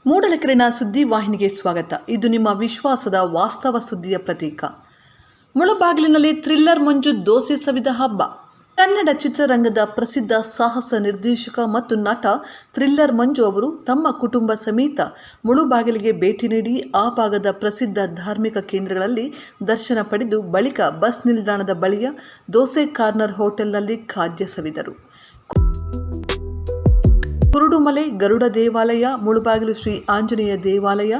ಮೂಡಲಕೆರೆನ ಸುದ್ದಿ ವಾಹಿನಿಗೆ ಸ್ವಾಗತ. ಇದು ನಿಮ್ಮ ವಿಶ್ವಾಸದ ವಾಸ್ತವ ಸುದ್ದಿಯ ಪ್ರತೀಕ. ಮುಳಬಾಗಿಲಿನಲ್ಲಿ ಥ್ರಿಲ್ಲರ್ ಮಂಜು ದೋಸೆ ಸವಿದ ಹಬ್ಬ. ಕನ್ನಡ ಚಿತ್ರರಂಗದ ಪ್ರಸಿದ್ಧ ಸಾಹಸ ನಿರ್ದೇಶಕ ಮತ್ತು ನಟ ಥ್ರಿಲ್ಲರ್ ಮಂಜು ಅವರು ತಮ್ಮ ಕುಟುಂಬ ಸಮೇತ ಮುಳುಬಾಗಿಲಿಗೆ ಭೇಟಿ ನೀಡಿ ಆ ಭಾಗದ ಪ್ರಸಿದ್ಧ ಧಾರ್ಮಿಕ ಕೇಂದ್ರಗಳಲ್ಲಿ ದರ್ಶನ ಪಡೆದು ಬಳಿಕ ಬಸ್ ನಿಲ್ದಾಣದ ಬಳಿಯ ದೋಸೆ ಕಾರ್ನರ್ ಹೋಟೆಲ್ನಲ್ಲಿ ಖಾದ್ಯ ಸವಿದರು. ಕುರುಡುಮಲೆ ಗರುಡ ದೇವಾಲಯ, ಮುಳುಬಾಗಿಲು ಶ್ರೀ ಆಂಜನೇಯ ದೇವಾಲಯ,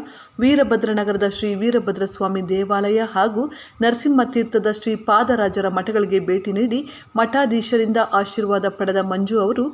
ವೀರಭದ್ರನಗರದ ಶ್ರೀ ವೀರಭದ್ರಸ್ವಾಮಿ ದೇವಾಲಯ ಹಾಗೂ ನರಸಿಂಹತೀರ್ಥದ ಶ್ರೀ ಪಾದರಾಜರ ಮಠಗಳಿಗೆ ಭೇಟಿ ನೀಡಿ ಮಠಾಧೀಶರಿಂದ ಆಶೀರ್ವಾದ ಪಡೆದ ಮಂಜು ಅವರು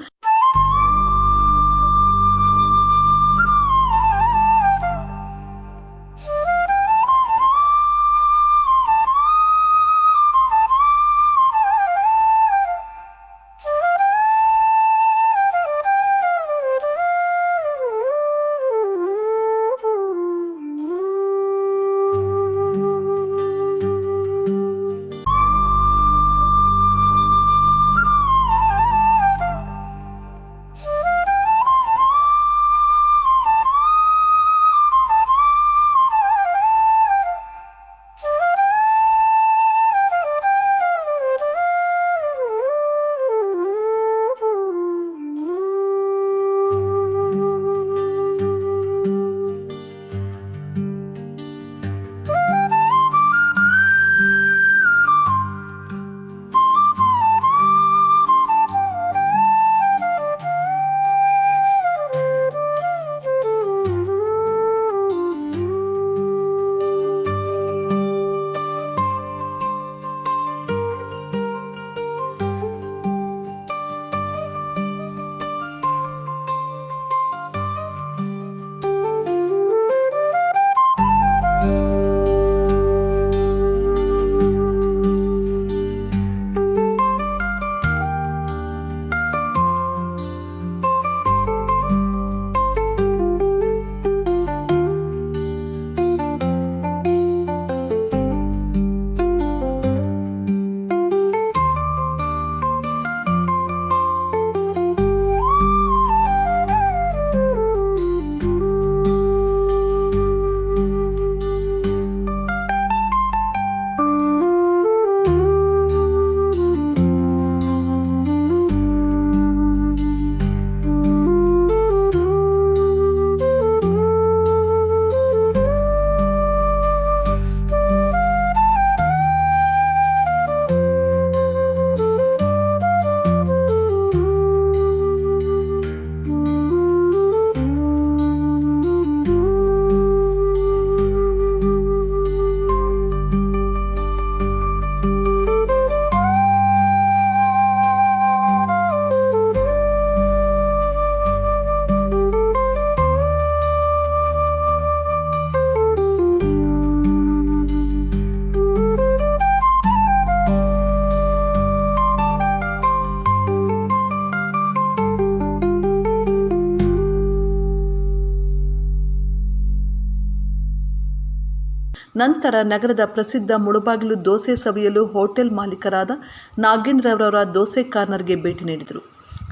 ನಂತರ ನಗರದ ಪ್ರಸಿದ್ಧ ಮುಳುಬಾಗಿಲು ದೋಸೆ ಸವಿಯಲು ಹೋಟೆಲ್ ಮಾಲೀಕರಾದ ನಾಗೇಂದ್ರರವರ ದೋಸೆ ಕಾರ್ನರ್ಗೆ ಭೇಟಿ ನೀಡಿದರು.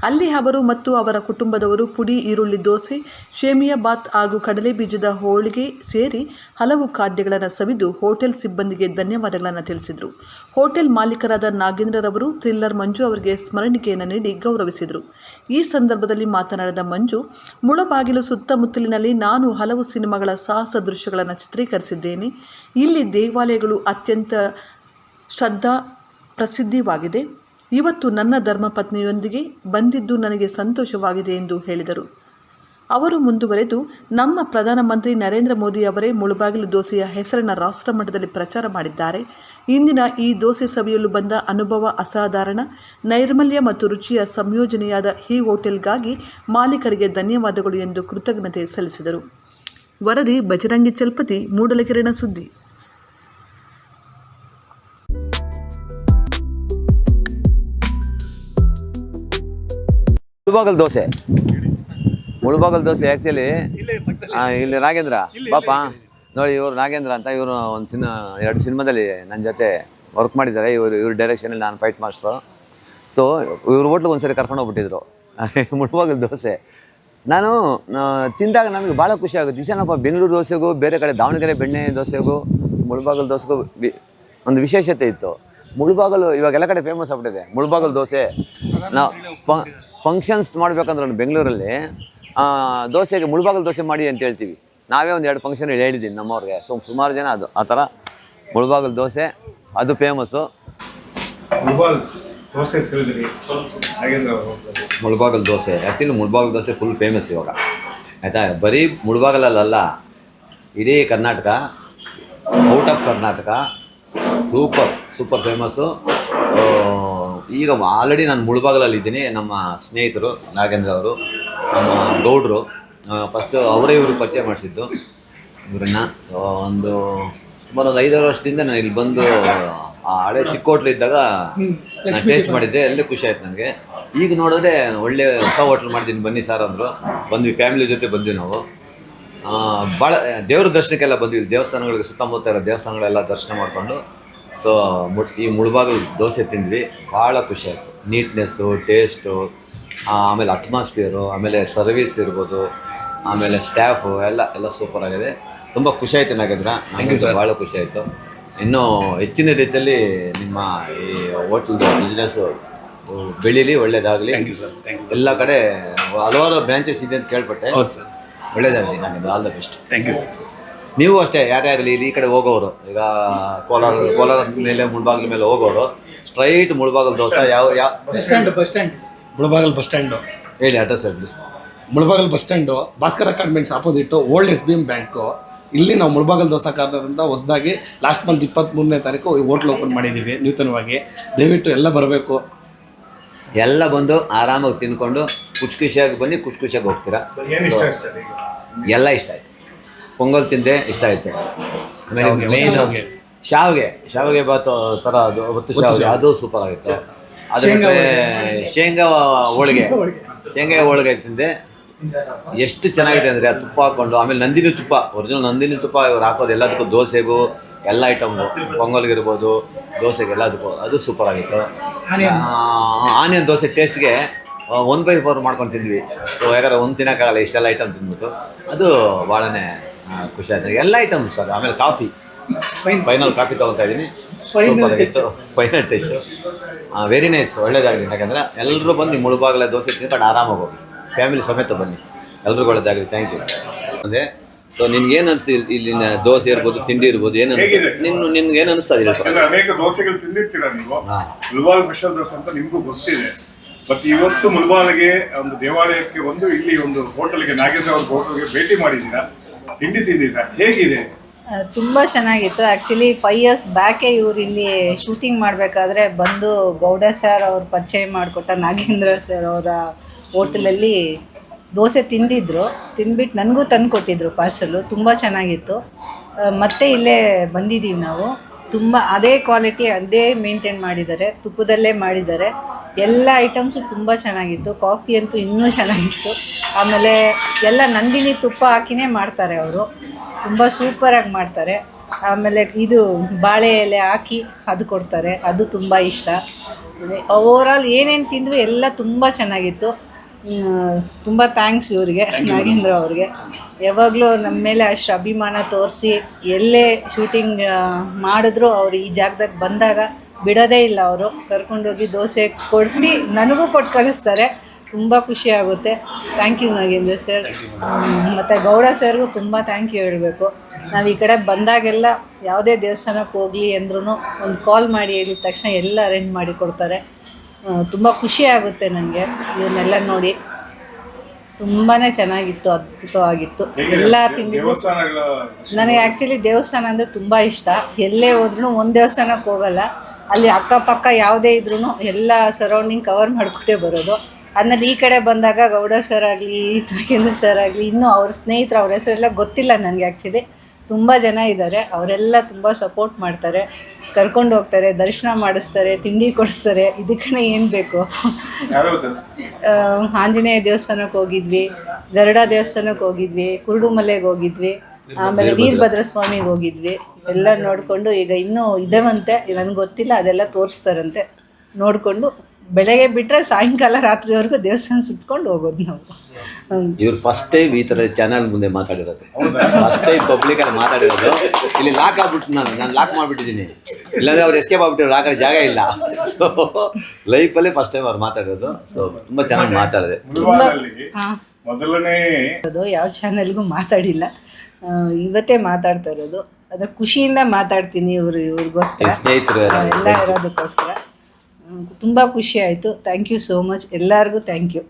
ಅಲ್ಲಿ ಅವರು ಮತ್ತು ಅವರ ಕುಟುಂಬದವರು ಪುಡಿ ಈರುಳ್ಳಿ ದೋಸೆ, ಶೇಮಿಯಾ ಬಾತ್ ಹಾಗೂ ಕಡಲೆ ಬೀಜದ ಹೋಳಿಗೆ ಸೇರಿ ಹಲವು ಖಾದ್ಯಗಳನ್ನು ಸವಿದು ಹೋಟೆಲ್ ಸಿಬ್ಬಂದಿಗೆ ಧನ್ಯವಾದಗಳನ್ನು ತಿಳಿಸಿದರು. ಹೋಟೆಲ್ ಮಾಲೀಕರಾದ ನಾಗೇಂದ್ರರವರು ಥ್ರಿಲ್ಲರ್ ಮಂಜು ಅವರಿಗೆ ಸ್ಮರಣಿಕೆಯನ್ನು ನೀಡಿ ಗೌರವಿಸಿದರು. ಈ ಸಂದರ್ಭದಲ್ಲಿ ಮಾತನಾಡಿದ ಮಂಜು, ಮುಳಬಾಗಿಲು ಸುತ್ತಮುತ್ತಲಿನಲ್ಲಿ ನಾನು ಹಲವು ಸಿನಿಮಾಗಳ ಸಾಹಸ ದೃಶ್ಯಗಳನ್ನು ಚಿತ್ರೀಕರಿಸಿದ್ದೇನೆ. ಇಲ್ಲಿ ದೇವಾಲಯಗಳು ಅತ್ಯಂತ ಶ್ರದ್ಧಾ ಪ್ರಸಿದ್ಧವಾಗಿದೆ. ಇವತ್ತು ನನ್ನ ಧರ್ಮಪತ್ನಿಯೊಂದಿಗೆ ಬಂದಿದ್ದು ನನಗೆ ಸಂತೋಷವಾಗಿದೆ ಎಂದು ಹೇಳಿದರು. ಅವರು ಮುಂದುವರೆದು, ನಮ್ಮ ಪ್ರಧಾನಮಂತ್ರಿ ನರೇಂದ್ರ ಮೋದಿ ಅವರೇ ಮುಳುಬಾಗಿಲು ದೋಸೆಯ ಹೆಸರನ್ನು ರಾಷ್ಟ್ರ ಮಟ್ಟದಲ್ಲಿ ಪ್ರಚಾರ ಮಾಡಿದ್ದಾರೆ. ಇಂದಿನ ಈ ದೋಸೆ ಸವಿಯಲು ಬಂದ ಅನುಭವ ಅಸಾಧಾರಣ, ನೈರ್ಮಲ್ಯ ಮತ್ತು ರುಚಿಯ ಸಂಯೋಜನೆಯಾದ ಈ ಹೋಟೆಲ್ಗಾಗಿ ಮಾಲೀಕರಿಗೆ ಧನ್ಯವಾದಗಳು ಎಂದು ಕೃತಜ್ಞತೆ ಸಲ್ಲಿಸಿದರು. ವರದಿ ಬಜರಂಗಿ ಚಲಪತಿ, ಮೂಡಲಕೆರೆನ ಸುದ್ದಿ. ಮುಳುಬಾಗಲ್ ದೋಸೆ ಆ್ಯಕ್ಚುಲಿ ಇಲ್ಲಿ ನಾಗೇಂದ್ರ ಬಾಪ ನೋಡಿ, ಇವರು ನಾಗೇಂದ್ರ ಅಂತ, ಇವರು ಒಂದು ಎರಡು ಸಿನಿಮಾದಲ್ಲಿ ನನ್ನ ಜೊತೆ ವರ್ಕ್ ಮಾಡಿದ್ದಾರೆ. ಇವ್ರ ಡೈರೆಕ್ಷನಲ್ಲಿ ನಾನು ಫೈಟ್ ಮಾಸ್ಟ್ರು. ಸೊ ಇವ್ರ ಹೋಟ್ಲಿಗೆ ಒಂದ್ಸರಿ ಕರ್ಕೊಂಡು ಹೋಗ್ಬಿಟ್ಟಿದ್ರು. ಮುಳುಬಾಗಲ್ ದೋಸೆ ನಾನು ತಿಂದಾಗ ನನಗೆ ಭಾಳ ಖುಷಿ ಆಗುತ್ತೆ. ಇದೇನಪ್ಪ ಬೆಂಗಳೂರು ದೋಸೆಗೂ ಬೇರೆ ಕಡೆ ದಾವಣಗೆರೆ ಬೆಣ್ಣೆ ದೋಸೆಗೂ ಮುಳಬಾಗಲು ದೋಸೆಗೂ ಒಂದು ವಿಶೇಷತೆ ಇತ್ತು. ಮುಳಬಾಗಲು ಇವಾಗೆಲ್ಲ ಕಡೆ ಫೇಮಸ್ ಆಗ್ಬಿಟ್ಟಿದೆ ಮುಳಬಾಗಲು ದೋಸೆ. ನಾವು ಫಂಕ್ಷನ್ಸ್ ಮಾಡ್ಬೇಕಂದ್ರೆ ಬೆಂಗಳೂರಲ್ಲಿ ದೋಸೆಗೆ ಮುಳಬಾಗಲು ದೋಸೆ ಮಾಡಿ ಅಂತ ಹೇಳ್ತೀವಿ. ನಾವೇ ಒಂದು 2 ಫಂಕ್ಷನ್ ಹೇಳಿದ್ದೀನಿ ನಮ್ಮವ್ರಿಗೆ. ಸುಮಾರು ಜನ ಅದು ಆ ಥರ ಮುಳಬಾಗಲು ದೋಸೆ ಅದು famous. Mulbagal dosa actually Mulbagal dosa full famous ಇವಾಗ, ಆಯಿತಾ. ಬರೀ ಮುಳಬಾಗಲಲ್ಲ, ಇಡೀ Karnataka, out of Karnataka super famous. So ಈಗ ಆಲ್ರೆಡಿ ನಾನು ಮುಳಬಾಗಲಲ್ಲಿದ್ದೀನಿ. ನಮ್ಮ ಸ್ನೇಹಿತರು ನಾಗೇಂದ್ರ ಅವರು, ನಮ್ಮ ಗೌಡ್ರು, ಫಸ್ಟು ಅವರೇ ಇವ್ರಿಗೆ ಪರಿಚಯ ಮಾಡಿಸಿದ್ದು ಇವ್ರನ್ನ. ಸೊ ಸುಮಾರು ಒಂದು 5-6 ವರ್ಷದಿಂದ ನಾನು ಇಲ್ಲಿ ಬಂದು ಆ ಹಳೆ ಚಿಕ್ಕ ಹೋಟ್ಲು ಇದ್ದಾಗ ನಾನು ಟೇಸ್ಟ್ ಮಾಡಿದ್ದೆ, ಅಲ್ಲೇ ಖುಷಿ ಆಯ್ತು ನನಗೆ. ಈಗ ನೋಡಿದ್ರೆ ಒಳ್ಳೆ ಹೊಸ ಹೋಟ್ಲ್ ಮಾಡಿದ್ದೀನಿ ಬನ್ನಿ ಸರ್ ಅಂದರು. ಬಂದ್ವಿ, ಫ್ಯಾಮಿಲಿ ಜೊತೆ ಬಂದ್ವಿ ನಾವು. ಭಾಳ ದೇವ್ರ ದರ್ಶನಕ್ಕೆಲ್ಲ ಬಂದ್ವಿ. ದೇವಸ್ಥಾನಗಳಿಗೆ ಸುತ್ತಮುತ್ತ ಇರೋ ದೇವಸ್ಥಾನಗಳೆಲ್ಲ ದರ್ಶನ ಮಾಡಿಕೊಂಡು ಸೊ ಈ ಮುಳಬಾಗಲು ದೋಸೆ ತಿಂದ್ವಿ. ಭಾಳ ಖುಷಿ ಆಯಿತು. ನೀಟ್ನೆಸ್ಸು, ಟೇಸ್ಟು, ಆಮೇಲೆ ಅಟ್ಮಾಸ್ಫಿಯರು, ಆಮೇಲೆ ಸರ್ವಿಸ್ ಇರ್ಬೋದು, ಆಮೇಲೆ ಸ್ಟಾಫು ಎಲ್ಲ ಸೂಪರ್ ಆಗಿದೆ. ತುಂಬ ಖುಷಿ ಆಯಿತು ನಾಗೇಂದ್ರ, ನನಗೆ ಭಾಳ ಖುಷಿ ಆಯಿತು. ಇನ್ನೂ ಹೆಚ್ಚಿನ ರೀತಿಯಲ್ಲಿ ನಿಮ್ಮ ಈ ಹೋಟ್ಲ್ದು ಬಿಸ್ನೆಸ್ಸು ಬೆಳೀಲಿ, ಒಳ್ಳೇದಾಗಲಿ. ಎಲ್ಲ ಕಡೆ ಹಲವಾರು ಬ್ರಾಂಚಸ್ ಇದೆ ಅಂತ ಕೇಳ್ಪಟ್ಟೆ. ಹೌದು ಸರ್, ಒಳ್ಳೇದಾಗಲಿ Nagendra, all the best. Thank you sir. ನೀವು ಅಷ್ಟೇ, ಯಾರೇ ಆಗಲಿ ಈ ಕಡೆ ಹೋಗೋರು, ಈಗ ಕೋಲಾರ ಮೇಲೆ ಮುಳಬಾಗಿಲ ಮೇಲೆ ಹೋಗೋರು straight Mulbagal dosa bus stand Mulbagal bus stand ಹೇಳಿ, ಅಡ್ರೆಸ್ ಹೇಳಿ. Mulbagal bus stand, Bhaskara convents opposite, old SBM bank. ಇಲ್ಲಿ ನಾವು ಮುಳಬಾಗಲ್ ದೋಸೆ ಕಾರ್ನರಿಂದ ಹೊಸದಾಗಿ ಲಾಸ್ಟ್ ಮಂತ್ 23ನೇ ತಾರೀಕು ಈ ಹೋಟ್ಲ್ ಓಪನ್ ಮಾಡಿದ್ದೀವಿ ನೂತನವಾಗಿ. ದಯವಿಟ್ಟು ಎಲ್ಲ ಬರಬೇಕು, ಎಲ್ಲ ಬಂದು ಆರಾಮಾಗಿ ತಿನ್ಕೊಂಡು ಖುಷಿಯಾಗಿ ಬನ್ನಿ, ಖುಷಿಯಾಗಿ ಹೋಗ್ತೀರಾ. ಎಲ್ಲ ಇಷ್ಟ ಆಯಿತು. ಪೊಂಗಲ್ ತಿಂದೆ, ಇಷ್ಟ ಆಯಿತು. ಆಮೇಲೆ ಮೇನ್ ಶಾವಿಗೆ ಬಾತು ಥರ ಅದು ಒತ್ತು ಶಾವಿಗೆ, ಅದು ಸೂಪರ್ ಆಗಿತ್ತು. ಅದು ಬಿಟ್ಟರೆ ಶೇಂಗಾ ಹೋಳಿಗೆ ತಿಂದೆ, ಎಷ್ಟು ಚೆನ್ನಾಗಿದೆ ಅಂದರೆ ಅದು ತುಪ್ಪ ಹಾಕ್ಕೊಂಡು. ಆಮೇಲೆ ನಂದಿನಿ ತುಪ್ಪ, ಒರಿಜಿನಲ್ ನಂದಿನಿ ತುಪ್ಪ ಇವ್ರು ಹಾಕೋದು ಎಲ್ಲದಕ್ಕೂ, ದೋಸೆಗೂ ಎಲ್ಲ ಐಟಮ್ಗೂ, ಪೊಂಗಲ್ಗಿರ್ಬೋದು, ದೋಸೆಗೆ ಎಲ್ಲದಕ್ಕೂ, ಅದು ಸೂಪರ್ ಆಗಿತ್ತು. ಆನಿಯನ್ ದೋಸೆ ಟೇಸ್ಟ್ಗೆ 1/4 ಮಾಡ್ಕೊಂಡು ತಿಂದ್ವಿ. ಸೊ ಯಾಕಂದರೆ ಒಂದು ತಿನ್ನೋಕ್ಕಾಗಲ್ಲ ಇಷ್ಟೆಲ್ಲ ಐಟಮ್ ತಿಂದ್ಬಿಟ್ಟು, ಅದು ಭಾಳನೇ ಖುಷಿ ಆಯ್ತು. ಎಲ್ಲ ಐಟಮ್ಸ್ ಅದು. ಆಮೇಲೆ ಫೈನಲ್ ಕಾಫಿ ತೊಗೊತಾ ಇದ್ದೀನಿ, ಸೂಪರ್ ಆಗಿತ್ತು. ಫೈನಲ್ ಟಚ್ಚು ವೆರಿ ನೈಸ್, ಒಳ್ಳೇದಾಗಲಿ. ಯಾಕಂದರೆ ಎಲ್ಲರೂ ಬಂದು ಮುಳಬಾಗಲ ದೋಸೆ ತಿನ್ಕೊಂಡು ಆರಾಮಾಗಿ ಹೋಗಿ, ಫ್ಯಾಮಿಲಿ ಸಮೇತ ಬನ್ನಿ, ಎಲ್ರಿಗೂ ಒಳ್ಳೇದಾಗಲಿ. Thank you. ಅದೇ ಸೊ ನಿನ್ಗೇನು ಅನಿಸ್ತು ಇಲ್ಲಿನ ದೋಸೆ ಇರ್ಬೋದು, ತಿಂಡಿ ಇರ್ಬೋದು, ಏನು ಅನಿಸ್ತು ನಿಮ್ಗೆ ಏನು ಅನಿಸ್ತಾ ಇದೆ? ಅನೇಕ ದೋಸೆಗಳು ತಿಂದಿರ್ತೀರಾ ನೀವು, ಮುಳಬಾಗಿಲು ಸ್ಪೆಷಲ್ ದೋಸೆ ಅಂತ ನಿಮಗೂ ಗೊತ್ತಿದೆ. ಬಟ್ ಇವತ್ತು ಮುಳಬಾಗಿಲಿಗೆ ಒಂದು ದೇವಾಲಯಕ್ಕೆ ಒಂದು, ಇಲ್ಲಿ ಒಂದು ಹೋಟೆಲ್ಗೆ, ನಾಗೇಂದ್ರ ಅವ್ರ ಹೋಟೆಲ್ಗೆ ಭೇಟಿ ಮಾಡಿದ್ದೀರಾ, ತಿಂಡಿ ತಿಂದಿದ್ದೀರಾ, ಹೇಗಿದೆ? ತುಂಬ ಚೆನ್ನಾಗಿತ್ತು. ಆ್ಯಕ್ಚುಲಿ 5 years ಬ್ಯಾಕೆ ಇವ್ರು ಇಲ್ಲಿ ಶೂಟಿಂಗ್ ಮಾಡಬೇಕಾದ್ರೆ ಬಂದು ಗೌಡ ಸರ್ ಅವ್ರು ಪರಿಚಯ ಮಾಡಿಕೊಟ್ಟ ನಾಗೇಂದ್ರ ಸರ್ ಅವರ ಹೋಟೆಲಲ್ಲಿ ದೋಸೆ ತಿಂದಿದ್ರು. ತಿಂದ್ಬಿಟ್ಟು ನನಗೂ ತಂದು ಕೊಟ್ಟಿದ್ರು ಪಾರ್ಸಲು. ತುಂಬ ಚೆನ್ನಾಗಿತ್ತು. ಮತ್ತೆ ಇಲ್ಲೇ ಬಂದಿದ್ದೀವಿ ನಾವು. ತುಂಬ ಅದೇ ಕ್ವಾಲಿಟಿ, ಅದೇ ಮೇಂಟೈನ್ ಮಾಡಿದ್ದಾರೆ, ತುಪ್ಪದಲ್ಲೇ ಮಾಡಿದ್ದಾರೆ. ಎಲ್ಲ ಐಟಮ್ಸು ತುಂಬ ಚೆನ್ನಾಗಿತ್ತು. ಕಾಫಿ ಅಂತೂ ಇನ್ನೂ ಚೆನ್ನಾಗಿತ್ತು. ಆಮೇಲೆ ಎಲ್ಲ ನಂದಿನಿ ತುಪ್ಪ ಹಾಕಿನೇ ಮಾಡ್ತಾರೆ ಅವರು, ತುಂಬ ಸೂಪರಾಗಿ ಮಾಡ್ತಾರೆ. ಆಮೇಲೆ ಇದು ಬಾಳೆ ಎಲೆ ಹಾಕಿ ಅದು ಕೊಡ್ತಾರೆ, ಅದು ತುಂಬ ಇಷ್ಟ. ಓವರಾಲ್ ಏನೇನು ತಿಂದ್ವಿ ಎಲ್ಲ ತುಂಬ ಚೆನ್ನಾಗಿತ್ತು. ತುಂಬ ಥ್ಯಾಂಕ್ಸ್ ಇವರಿಗೆ, ನಾಗೇಂದ್ರ ಅವ್ರಿಗೆ. ಯಾವಾಗಲೂ ನಮ್ಮ ಮೇಲೆ ಅಷ್ಟು ಅಭಿಮಾನ ತೋರಿಸಿ ಎಲ್ಲೇ ಶೂಟಿಂಗ್ ಮಾಡಿದ್ರು ಅವ್ರು ಈ ಜಾಗದಾಗ ಬಂದಾಗ ಬಿಡೋದೇ ಇಲ್ಲ. ಅವರು ಕರ್ಕೊಂಡೋಗಿ ದೋಸೆ ಕೊಡಿಸಿ ನನಗೂ ಕೊಟ್ಟು ಕಳಿಸ್ತಾರೆ. ತುಂಬ ಖುಷಿ ಆಗುತ್ತೆ. Thank you Nagendra sir. ಮತ್ತು ಗೌಡ ಸರ್ಗೂ ತುಂಬ ಥ್ಯಾಂಕ್ ಯು ಹೇಳಬೇಕು. ನಾವು ಈ ಕಡೆ ಬಂದಾಗೆಲ್ಲ ಯಾವುದೇ ದೇವಸ್ಥಾನಕ್ಕೆ ಹೋಗಲಿ ಅಂದ್ರೂ ಒಂದು ಕಾಲ್ ಮಾಡಿ ಹೇಳಿದ ತಕ್ಷಣ ಎಲ್ಲ ಅರೇಂಜ್ ಮಾಡಿ ಕೊಡ್ತಾರೆ. ತುಂಬ ಖುಷಿ ಆಗುತ್ತೆ ನನಗೆ ಇವನ್ನೆಲ್ಲ ನೋಡಿ. ತುಂಬಾ ಚೆನ್ನಾಗಿತ್ತು, ಅದ್ಭುತವಾಗಿತ್ತು. ಎಲ್ಲ ತಿಂದಿದ್ದು ನನಗೆ ಆ್ಯಕ್ಚುಲಿ ದೇವಸ್ಥಾನ ಅಂದರೆ ತುಂಬ ಇಷ್ಟ. ಎಲ್ಲೇ ಹೋದ್ರೂ ಒಂದು ದೇವಸ್ಥಾನಕ್ಕೆ ಹೋಗಲ್ಲ, ಅಲ್ಲಿ ಅಕ್ಕಪಕ್ಕ ಯಾವುದೇ ಇದ್ರೂ ಎಲ್ಲ ಸರೌಂಡಿಂಗ್ ಕವರ್ ಮಾಡಿಕೊಟ್ಟೇ ಬರೋದು. ಆಮೇಲೆ ಈ ಕಡೆ ಬಂದಾಗ ಗೌಡ ಸರ್ ಆಗಲಿ, ನಾಗೇಂದ್ರ ಸರ್ ಆಗಲಿ, ಇನ್ನೂ ಅವ್ರ ಸ್ನೇಹಿತರು, ಅವ್ರ ಹೆಸರೆಲ್ಲ ಗೊತ್ತಿಲ್ಲ ನನಗೆ. ಆ್ಯಕ್ಚುಲಿ ತುಂಬ ಜನ ಇದ್ದಾರೆ, ಅವರೆಲ್ಲ ತುಂಬ ಸಪೋರ್ಟ್ ಮಾಡ್ತಾರೆ, ಕರ್ಕೊಂಡು ಹೋಗ್ತಾರೆ, ದರ್ಶನ ಮಾಡಿಸ್ತಾರೆ, ತಿಂಡಿ ಕೊಡಿಸ್ತಾರೆ. ಇದಕ್ಕೇ ಏನು ಬೇಕು. ಆಂಜನೇಯ ದೇವಸ್ಥಾನಕ್ಕೆ ಹೋಗಿದ್ವಿ, ಗರುಡ ದೇವಸ್ಥಾನಕ್ಕೆ ಹೋಗಿದ್ವಿ, ಕುರುಡುಮಲೆಗೆ ಹೋಗಿದ್ವಿ, ಆಮೇಲೆ ವೀರಭದ್ರ ಸ್ವಾಮಿಗೆ ಹೋಗಿದ್ವಿ. ಎಲ್ಲ ನೋಡಿಕೊಂಡು ಈಗ ಇನ್ನೂ ಇದೇವಂತೆ, ನನಗೆ ಗೊತ್ತಿಲ್ಲ, ಅದೆಲ್ಲ ತೋರಿಸ್ತಾರಂತೆ, ನೋಡಿಕೊಂಡು ಬೆಳಗ್ಗೆ ಬಿಟ್ಟರೆ ಸಾಯಂಕಾಲ ರಾತ್ರಿವರೆಗೂ ದೇವಸ್ಥಾನ ಸುತ್ಕೊಂಡು ಹೋಗೋದು ನಾವು. ಇವ್ರು ಫಸ್ಟ್ ಟೈಮ್ ಈ ಥರ ಚಾನಲ್ ಮುಂದೆ ಮಾತಾಡಿರೋದು, ಫಸ್ಟ್ ಟೈಮ್ ಪಬ್ಲಿಕಲ್ಲಿ ಮಾತಾಡಿರೋದು. ಇಲ್ಲಿ ಲಾಕ್ ಆಗ್ಬಿಟ್ಟು ನಾನು ಲಾಕ್ ಮಾಡಿಬಿಟ್ಟಿದ್ದೀನಿ, ಇಲ್ಲಾಂದರೆ ಅವ್ರು ಎಸ್ಕೇಪ್ ಆಗ್ಬಿಟ್ಟಿರೋ ಲಾಕ್ ಜಾಗ ಇಲ್ಲ. ಸೊ ಲೈಫಲ್ಲೇ ಫಸ್ಟ್ ಟೈಮ್ ಅವ್ರು ಮಾತಾಡೋದು. ಸೊ ತುಂಬ ಚೆನ್ನಾಗಿ ಮಾತಾಡಿದೆ. ಮುಳಬಾಗಲಲ್ಲಿ ಹಾಂ, ಮೊದಲನೇ ಅದು ಯಾವ ಚಾನಲ್ಗೂ ಮಾತಾಡಿಲ್ಲ, ಇವತ್ತೇ ಮಾತಾಡ್ತಾ ಇರೋದು. ಅದ್ರ ಖುಷಿಯಿಂದ ಮಾತಾಡ್ತೀನಿ ಇವ್ರಿಗೋಸ್ಕರ, ಸ್ನೇಹಿತರು ಎಲ್ಲ ಇರೋದಕ್ಕೋಸ್ಕರ. ತುಂಬ ಖುಷಿ ಆಯಿತು. ಥ್ಯಾಂಕ್ ಯು ಸೋ ಮಚ್, ಎಲ್ಲರಿಗೂ ಥ್ಯಾಂಕ್ ಯು.